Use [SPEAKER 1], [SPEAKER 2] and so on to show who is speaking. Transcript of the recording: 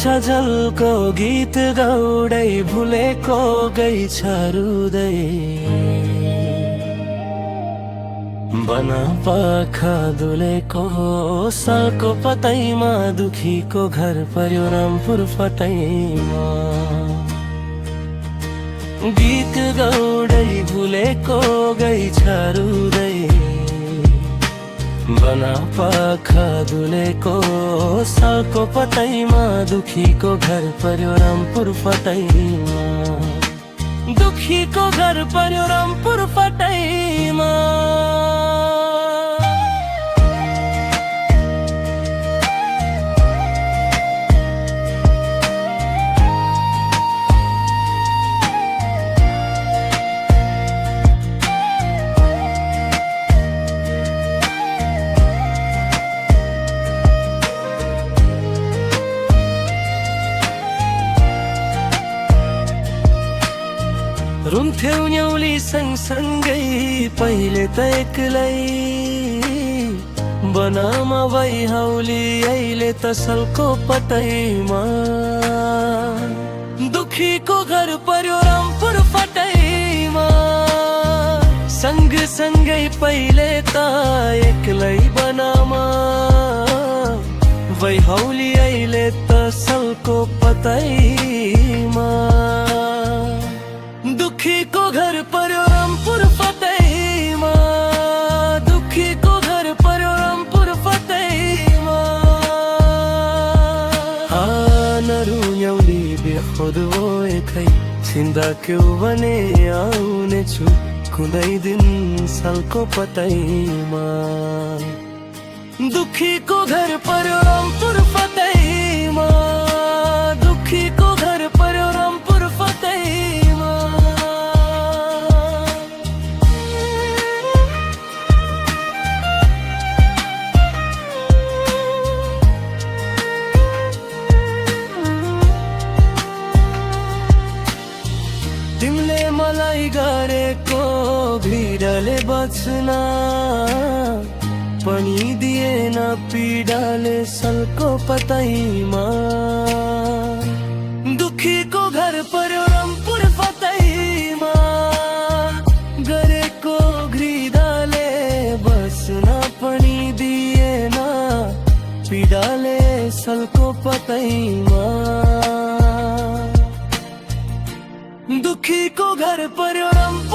[SPEAKER 1] झल्को गीत गाउँदै भुलेको गई छ रुदै। बन पाखा दुलेको सालको पतैमा दुखीको घर पर्यो रामपुर फटैमा। गीत गाउँदै भुलेको गई छ रुदै। बना पाखा दुलेको सालको पतैमा दुखीको घर पर्यो रामपुर फटैमा। दुखीको घर पर्यो रामपुर फटैमा। रुन्थ्यौ न्याउली सँगसँगै पहिले त एक्लै। बनामा भइहाउली अहिले त सल्को पतैमा। दुखीको घर पर्यो रामपुर फटैमा। सँगसँगै पहिले त एक्लै बनामा भइहाउली अहिले त सल्को पतैमा। दुखीको घर पर्यो रामपुर फटैमा। दुखीको घर पर्यो रामपुर फटैमा। नरु न्याउली बेखुद ओए खै छिन्दा क्यौ भने आउने छु कुनै दिन सालको पतैमा। दुखीको घर पर्यो रामपुर फटैमा। दुखीको घर पर्यो रामपुर फटैमा। तिमीले मलाई गरेको भिडले बच्न पनि दिएन पीडाले सल्को पतैमा। दुखीको घर पर्यो रामपुर फटैमा। गरेको घृदाले बस्न पनि दिएन पीडाले सल्को पतैमा। दुखीको घर पर्यो रामपुर